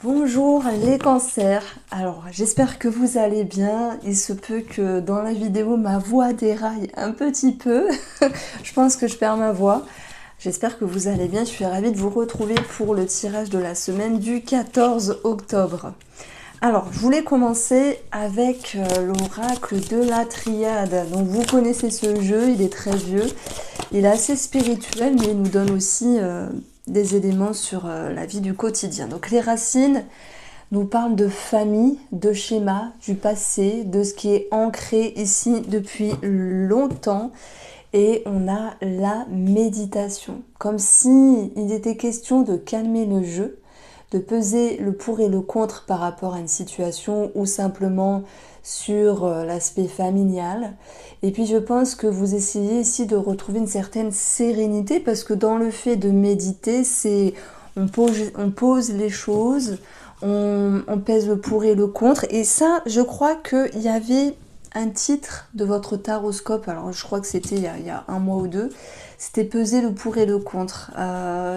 Bonjour les cancers, alors j'espère que vous allez bien, il se peut que dans la vidéo ma voix déraille un petit peu, je pense que je perds ma voix, j'espère que vous allez bien, je suis ravie de vous retrouver pour le tirage de la semaine du 14 octobre. Alors je voulais commencer avec l'oracle de la triade, donc vous connaissez ce jeu, il est très vieux, il est assez spirituel mais il nous donne aussi des éléments sur la vie du quotidien. Donc les racines nous parlent de famille, de schéma, du passé, de ce qui est ancré ici depuis longtemps. Et on a la méditation, comme si il était question de calmer le jeu, de peser le pour et le contre par rapport à une situation ou simplement sur l'aspect familial. Et puis je pense que vous essayez ici de retrouver une certaine sérénité parce que dans le fait de méditer, c'est on pose les choses, on pèse le pour et le contre. Et ça, je crois qu'il y avait un titre de votre taroscope, alors je crois que c'était il y a un mois ou deux, c'était peser le pour et le contre.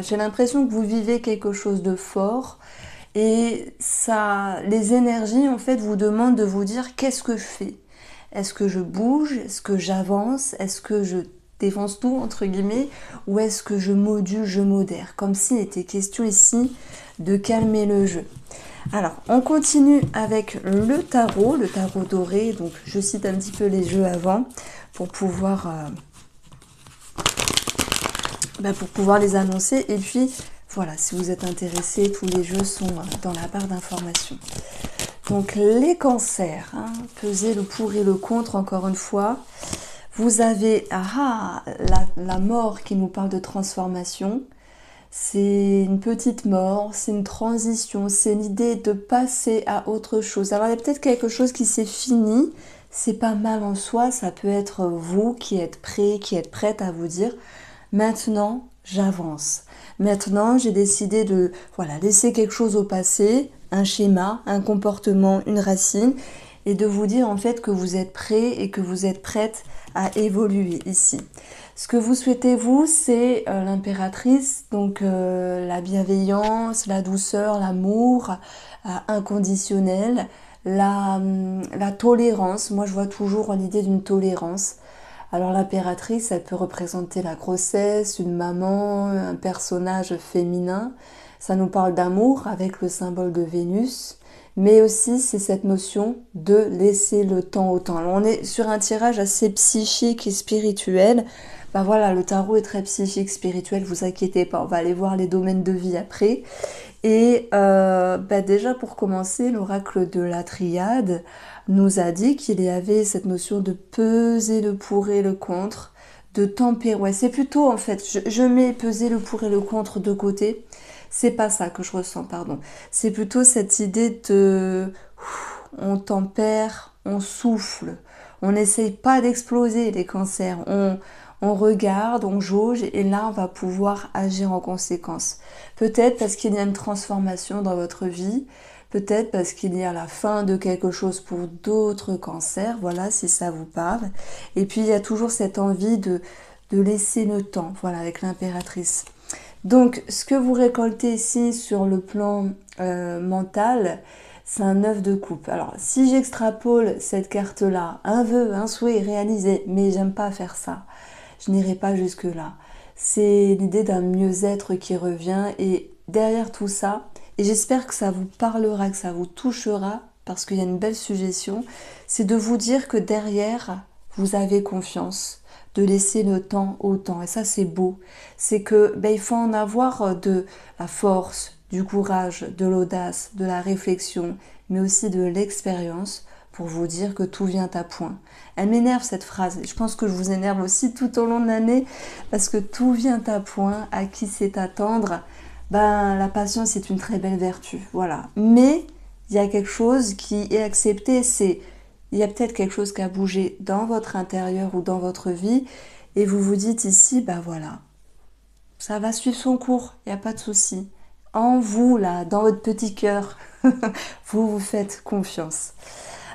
J'ai l'impression que vous vivez quelque chose de fort et ça, les énergies en fait vous demandent de vous dire qu'est-ce que je fais. Est-ce que je bouge? Est-ce que j'avance? Est-ce que je défonce tout entre guillemets? Ou est-ce que je module, je modère? Comme s'il était question ici de calmer le jeu. Alors, on continue avec le tarot doré. Donc, je cite un petit peu les jeux avant pour pouvoir les annoncer. Et puis, voilà, si vous êtes intéressés, tous les jeux sont dans la barre d'information. Donc, les cancers, peser le pour et le contre, encore une fois. Vous avez la mort qui nous parle de transformation. C'est une petite mort, c'est une transition, c'est l'idée de passer à autre chose. Alors il y a peut-être quelque chose qui s'est fini, c'est pas mal en soi, ça peut être vous qui êtes prêt, qui êtes prête à vous dire maintenant j'avance. Maintenant j'ai décidé de laisser quelque chose au passé, un schéma, un comportement, une racine, et de vous dire en fait que vous êtes prêt et que vous êtes prête à évoluer ici. Ce que vous souhaitez, vous, c'est l'impératrice, donc la bienveillance, la douceur, l'amour inconditionnel, la tolérance. Moi, je vois toujours l'idée d'une tolérance. Alors l'impératrice, elle peut représenter la grossesse, une maman, un personnage féminin. Ça nous parle d'amour avec le symbole de Vénus. Mais aussi, c'est cette notion de laisser le temps au temps. Alors, on est sur un tirage assez psychique et spirituel. Ben voilà, le tarot est très psychique, spirituel, vous inquiétez pas, on va aller voir les domaines de vie après. Et déjà pour commencer, l'oracle de la triade nous a dit qu'il y avait cette notion de peser le pour et le contre, de tempérer. Ouais, c'est plutôt en fait, je mets peser le pour et le contre de côté. C'est pas ça que je ressens, pardon. C'est plutôt cette idée de on tempère, on souffle. On n'essaye pas d'exploser les cancers. On regarde, on jauge et là on va pouvoir agir en conséquence. Peut-être parce qu'il y a une transformation dans votre vie, peut-être parce qu'il y a la fin de quelque chose pour d'autres cancers, voilà si ça vous parle. Et puis il y a toujours cette envie de laisser le temps, voilà avec l'impératrice. Donc ce que vous récoltez ici sur le plan mental, c'est un 9 de coupe. Alors si j'extrapole cette carte-là, un vœu, un souhait réalisé, mais j'aime pas faire ça. Je n'irai pas jusque-là. C'est l'idée d'un mieux-être qui revient et derrière tout ça, et j'espère que ça vous parlera, que ça vous touchera, parce qu'il y a une belle suggestion, c'est de vous dire que derrière, vous avez confiance, de laisser le temps au temps. Et ça, c'est beau. C'est que il faut en avoir de la force, du courage, de l'audace, de la réflexion, mais aussi de l'expérience pour vous dire que tout vient à point. Elle m'énerve cette phrase, je pense que je vous énerve aussi tout au long de l'année, parce que tout vient à point, à qui sait attendre, la patience est une très belle vertu, voilà. Mais il y a quelque chose qui est accepté, il y a peut-être quelque chose qui a bougé dans votre intérieur ou dans votre vie, et vous vous dites ici, voilà, ça va suivre son cours, il n'y a pas de souci. En vous, là, dans votre petit cœur, vous vous faites confiance.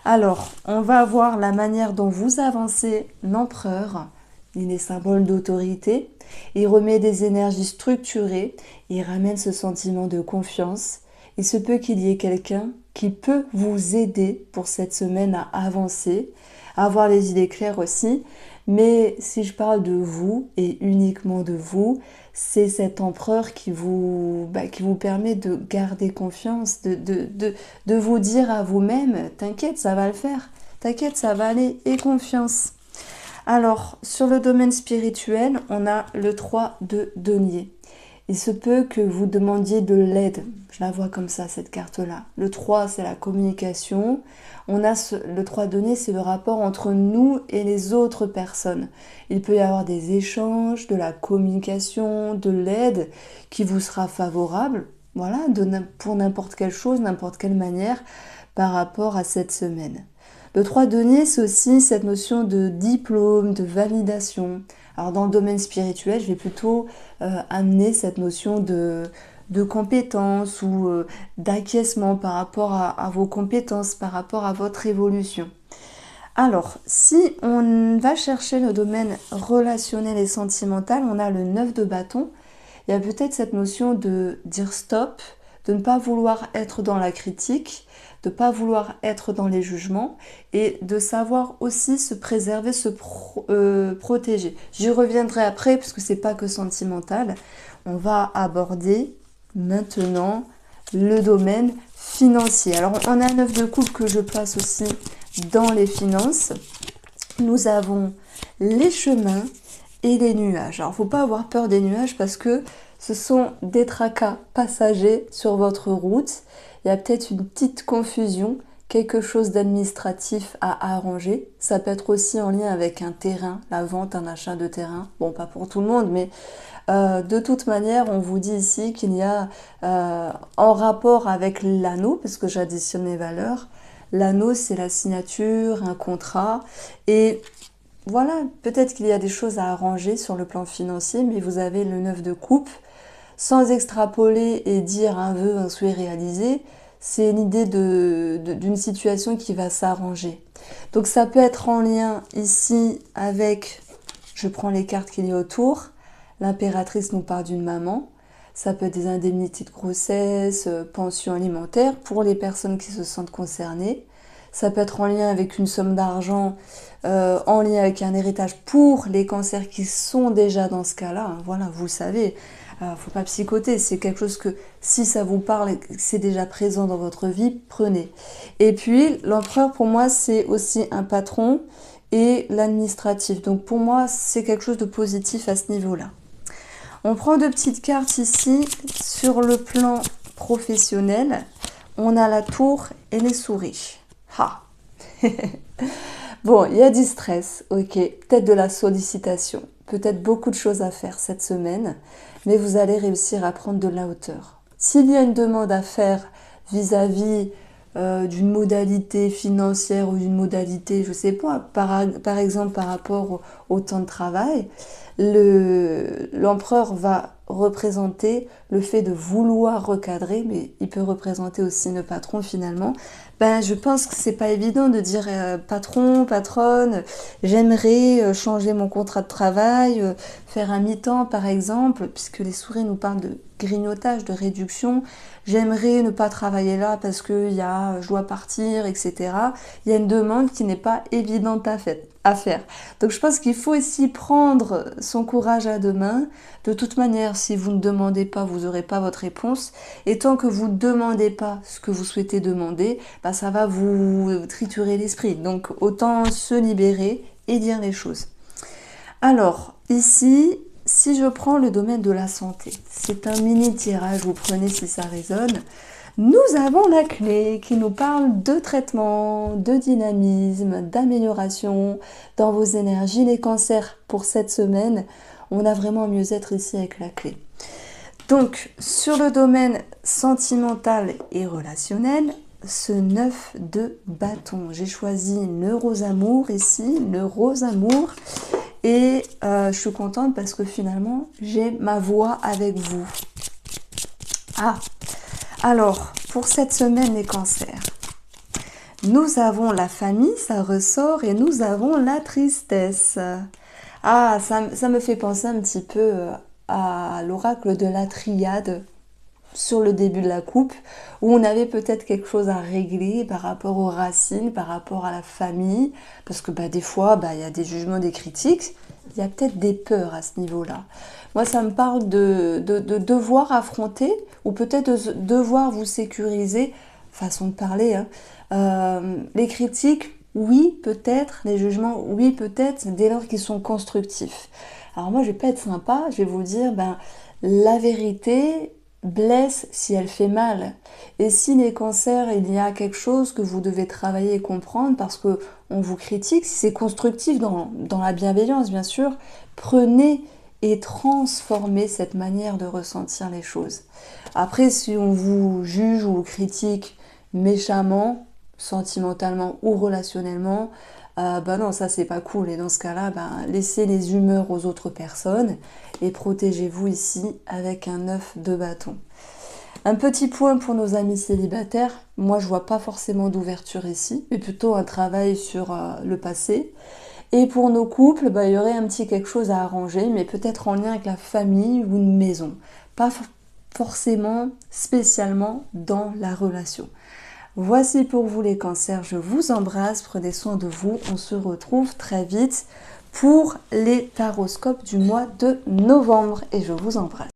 Alors, on va voir la manière dont vous avancez l'empereur. Il est symbole d'autorité. Il remet des énergies structurées. Il ramène ce sentiment de confiance. Il se peut qu'il y ait quelqu'un qui peut vous aider pour cette semaine à avancer, à avoir les idées claires aussi. Mais si je parle de vous et uniquement de vous, c'est cet empereur qui vous permet de garder confiance, de vous dire à vous-même, t'inquiète, ça va le faire, t'inquiète, ça va aller, et confiance. Alors, sur le domaine spirituel, on a le 3 de denier. Il se peut que vous demandiez de l'aide. Je la vois comme ça, cette carte-là. Le 3, c'est la communication. Le 3 de denier, c'est le rapport entre nous et les autres personnes. Il peut y avoir des échanges, de la communication, de l'aide qui vous sera favorable. Voilà, pour n'importe quelle chose, n'importe quelle manière par rapport à cette semaine. Le 3 de denier, c'est aussi cette notion de diplôme, de validation. Alors dans le domaine spirituel, je vais plutôt amener cette notion de compétence ou d'acquiescement par rapport à vos compétences, par rapport à votre évolution. Alors, si on va chercher le domaine relationnel et sentimental, on a le 9 de bâton. Il y a peut-être cette notion de dire stop, de ne pas vouloir être dans la critique, de ne pas vouloir être dans les jugements et de savoir aussi se préserver, se protéger. J'y reviendrai après parce que c'est pas que sentimental. On va aborder maintenant le domaine financier. Alors on a un 9 de coupe que je place aussi dans les finances. Nous avons les chemins et les nuages. Alors il ne faut pas avoir peur des nuages parce que ce sont des tracas passagers sur votre route. Il y a peut-être une petite confusion, quelque chose d'administratif à arranger. Ça peut être aussi en lien avec un terrain, la vente, un achat de terrain. Bon, pas pour tout le monde, mais de toute manière, on vous dit ici qu'il y a en rapport avec l'anneau, parce que j'additionne les valeurs. L'anneau, c'est la signature, un contrat. Et voilà, peut-être qu'il y a des choses à arranger sur le plan financier, mais vous avez le 9 de coupe. Sans extrapoler et dire un vœu, un souhait réalisé, c'est l'idée d'une situation qui va s'arranger. Donc ça peut être en lien ici avec, je prends les cartes qu'il y a autour, l'impératrice nous parle d'une maman, ça peut être des indemnités de grossesse, pension alimentaire pour les personnes qui se sentent concernées. Ça peut être en lien avec une somme d'argent, en lien avec un héritage pour les cancers qui sont déjà dans ce cas-là. Voilà, vous le savez. Faut pas psychoter, c'est quelque chose que si ça vous parle et que c'est déjà présent dans votre vie, prenez. Et puis l'empereur pour moi c'est aussi un patron et l'administratif. Donc pour moi c'est quelque chose de positif à ce niveau-là. On prend deux petites cartes ici sur le plan professionnel. On a la tour et les souris. Ha. Bon, il y a du stress, ok, peut-être de la sollicitation, peut-être beaucoup de choses à faire cette semaine, mais vous allez réussir à prendre de la hauteur. S'il y a une demande à faire vis-à-vis d'une modalité financière ou d'une modalité, je ne sais pas, par exemple par rapport au temps de travail, l'empereur va représenter le fait de vouloir recadrer, mais il peut représenter aussi le patron finalement. Je pense que c'est pas évident de dire patron, patronne, j'aimerais changer mon contrat de travail, faire un mi-temps par exemple, puisque les souris nous parlent de grignotage, de réduction. J'aimerais ne pas travailler là parce que je dois partir, etc. Il y a une demande qui n'est pas évidente à faire. Donc je pense qu'il faut aussi prendre son courage à deux mains. De toute manière, si vous ne demandez pas, vous n'aurez pas votre réponse. Et tant que vous ne demandez pas ce que vous souhaitez demander, ça va vous triturer l'esprit. Donc autant se libérer et dire les choses. Alors, ici, si je prends le domaine de la santé, c'est un mini tirage, vous prenez si ça résonne. Nous avons la clé qui nous parle de traitement, de dynamisme, d'amélioration dans vos énergies. Les cancers pour cette semaine, on a vraiment mieux-être ici avec la clé. Donc, sur le domaine sentimental et relationnel, ce 9 de bâton. J'ai choisi le rose amour ici, le rose amour. Et je suis contente parce que finalement, j'ai ma voix avec vous. Alors, pour cette semaine, les cancers, nous avons la famille, ça ressort, et nous avons la tristesse. Ça me fait penser un petit peu à l'oracle de la triade. sur le début de la coupe, où on avait peut-être quelque chose à régler par rapport aux racines, par rapport à la famille, parce que des fois, il y a des jugements, des critiques, il y a peut-être des peurs à ce niveau-là. Moi, ça me parle de devoir affronter, ou peut-être de devoir vous sécuriser, façon de parler, les critiques, oui, peut-être, les jugements, oui, peut-être, dès lors qu'ils sont constructifs. Alors moi, je vais pas être sympa, je vais vous dire, la vérité blesse si elle fait mal. Et si les cancers, il y a quelque chose que vous devez travailler et comprendre parce que on vous critique, si c'est constructif dans la bienveillance, bien sûr, prenez et transformez cette manière de ressentir les choses. Après, si on vous juge ou critique méchamment, sentimentalement ou relationnellement, non, ça c'est pas cool. Et dans ce cas-là, laissez les humeurs aux autres personnes et protégez-vous ici avec un 9 de bâton. Un petit point pour nos amis célibataires. Moi, je vois pas forcément d'ouverture ici, mais plutôt un travail sur le passé. Et pour nos couples, il y aurait un petit quelque chose à arranger, mais peut-être en lien avec la famille ou une maison. Pas forcément, spécialement dans la relation. Voici pour vous les cancers, je vous embrasse, prenez soin de vous, on se retrouve très vite pour les taroscopes du mois de novembre et je vous embrasse.